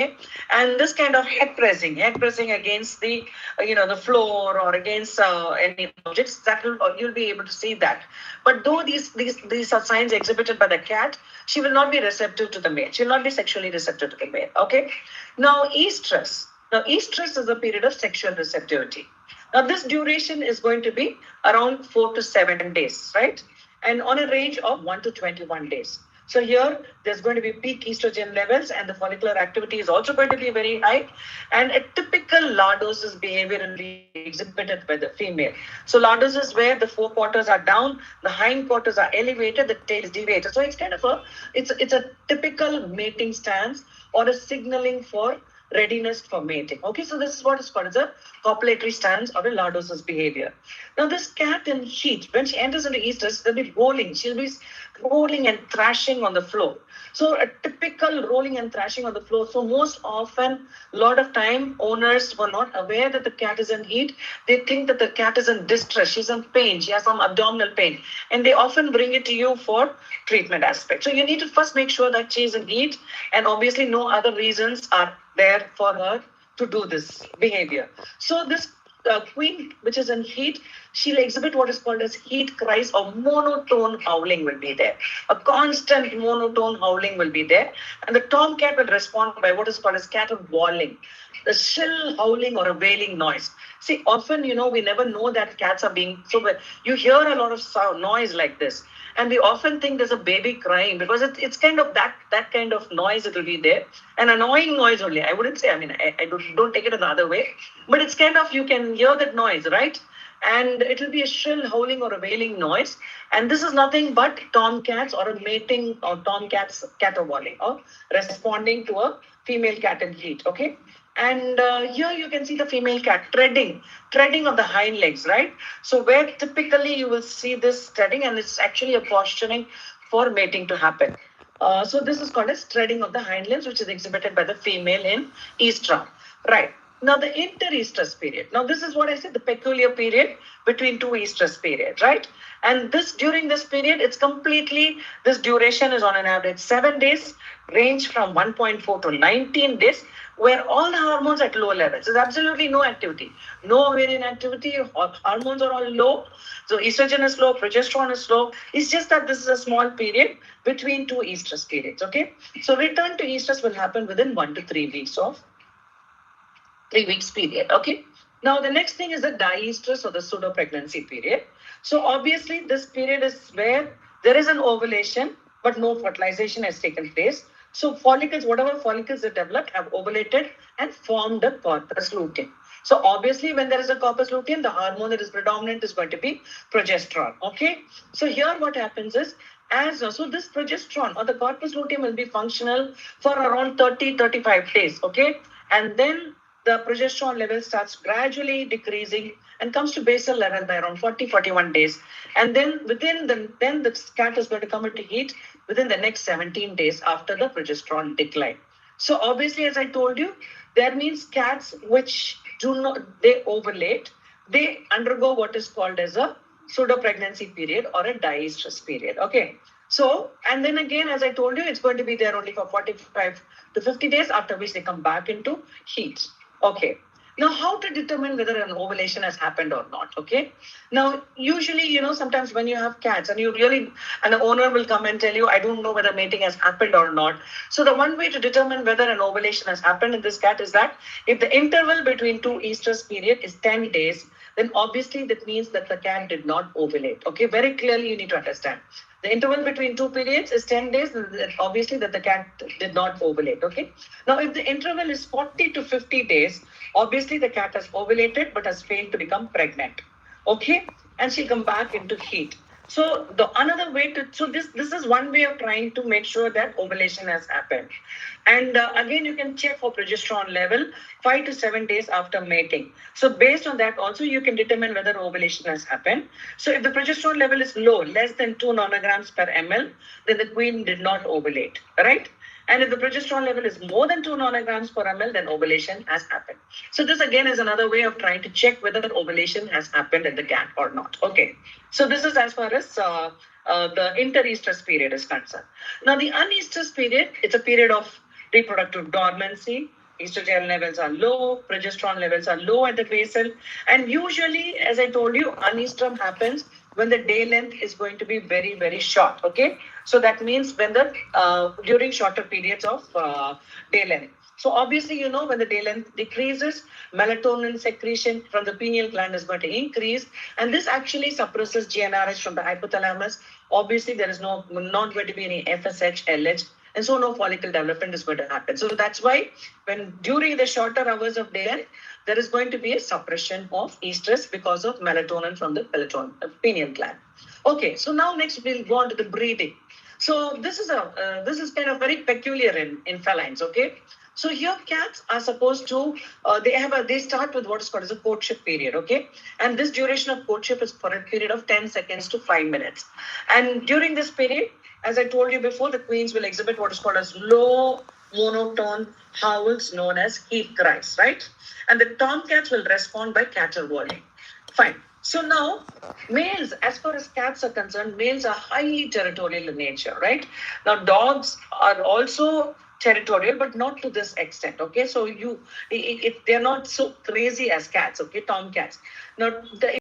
Okay, and this kind of head pressing against the the floor or against any objects, that will you'll be able to see that. But though these are signs exhibited by the cat, she will not be receptive to the male. She will not be sexually receptive to the male. Okay, now estrus. Now estrus is a period of sexual receptivity. Now this duration is going to be around 4 to 7 days, right? And on a range of 1 to 21 days. So here there's going to be peak estrogen levels and the follicular activity is also going to be very high. And a typical lordosis behavior will be exhibited by the female. So lordosis is where the forequarters are down, the hindquarters are elevated, the tail is deviated. So it's kind of a typical mating stance or a signaling for readiness for mating. Okay, so this is what is called as a copulatory stance or a lordosis behavior. Now, this cat in heat, when she enters into estrus, she'll be rolling. She'll be rolling and thrashing on the floor. So, a typical rolling and thrashing on the floor. So, most often, a lot of time, owners were not aware that the cat is in heat. They think that the cat is in distress. She's in pain. She has some abdominal pain. And they often bring it to you for treatment aspect. So, you need to first make sure that she is in heat. And obviously, no other reasons are there for her to do this behavior. So this queen, which is in heat, she'll exhibit what is called as heat cries or monotone howling will be there. A constant monotone howling will be there. And the tomcat will respond by what is called as caterwauling, the shrill howling or a wailing noise. See, often, we never know that cats are being, so you hear a lot of sound, noise like this. And we often think there's a baby crying because it's kind of that kind of noise it will be there. An annoying noise only. I wouldn't say, I don't take it another way, but it's kind of, you can hear that noise, right? And it will be a shrill howling or a wailing noise. And this is nothing but tomcats or a mating or tomcats caterwauling or responding to a female cat in heat. Okay. And here you can see the female cat treading of the hind legs, right? So where typically you will see this treading, and it's actually a posturing for mating to happen. So this is called as treading of the hind limbs, which is exhibited by the female in estrus. Right. Now the interestrus period. Now this is what I said, the peculiar period between two estrus periods, right? And during this period, this duration is on an average 7 days, range from 1.4 to 19 days, where all the hormones at low levels. There's absolutely no activity, no ovarian activity, hormones are all low. So estrogen is low, progesterone is low. It's just that this is a small period between two estrus periods, okay? So return to estrus will happen within 1 to 3 weeks of 3 weeks period, okay? Now, the next thing is the diestrus or the pseudo-pregnancy period. So obviously, this period is where there is an ovulation, but no fertilization has taken place. So follicles, whatever follicles that developed have ovulated and formed the corpus luteum. So obviously, when there is a corpus luteum, the hormone that is predominant is going to be progesterone, okay? So here what happens is, so this progesterone or the corpus luteum will be functional for around 30-35 days, okay? And then the progesterone level starts gradually decreasing and comes to basal level by around 40-41 days. And then then the cat is going to come into heat within the next 17 days after the progesterone decline. So obviously, as I told you, that means cats which they ovulate, they undergo what is called as a pseudo-pregnancy period or a diestrus period. Okay. So, and then again, as I told you, it's going to be there only for 45 to 50 days, after which they come back into heat. Okay. Now, how to determine whether an ovulation has happened or not? Okay. Now, usually, sometimes when you have cats and an owner will come and tell you, I don't know whether mating has happened or not. So the one way to determine whether an ovulation has happened in this cat is that if the interval between two estrus period is 10 days, then obviously that means that the cat did not ovulate. Okay. Very clearly, you need to understand. The interval between two periods is 10 days, obviously that the cat did not ovulate, okay? Now, if the interval is 40 to 50 days, obviously the cat has ovulated but has failed to become pregnant, okay? And she'll come back into heat. So this is one way of trying to make sure that ovulation has happened. And again, you can check for progesterone level 5 to 7 days after mating. So based on that, also you can determine whether ovulation has happened. So if the progesterone level is low, less than 2 nanograms per ml, then the queen did not ovulate, right? And if the progesterone level is more than 2 nanograms per ml, then ovulation has happened. So this again is another way of trying to check whether ovulation has happened in the cat or not. Okay. So this is as far as the interestrus period is concerned. Now the unestrus period, it's a period of reproductive dormancy. Estrogen levels are low, progesterone levels are low at the basal, and usually, as I told you, anestrus happens when the day length is going to be very, very short. Okay, so that means when the during shorter periods of day length. So obviously, when the day length decreases, melatonin secretion from the pineal gland is going to increase, and this actually suppresses GnRH from the hypothalamus. Obviously, there is not going to be any FSH, LH, and so no follicle development is going to happen. So that's why when during the shorter hours of day, there is going to be a suppression of estrus because of melatonin from the pineal gland. Okay, so now next we'll go on to the breeding. So this is kind of very peculiar in felines. Okay, so here cats are supposed to they start with what is called as a courtship period. Okay, and this duration of courtship is for a period of 10 seconds to 5 minutes, and during this period, as I told you before, the queens will exhibit what is called as low monotone howls known as heat cries, right? And the tomcats will respond by caterwauling. Fine. So now, males, as far as cats are concerned, males are highly territorial in nature, right? Now, dogs are also territorial, but not to this extent. Okay, so they're not so crazy as cats. Okay, tomcats. Now,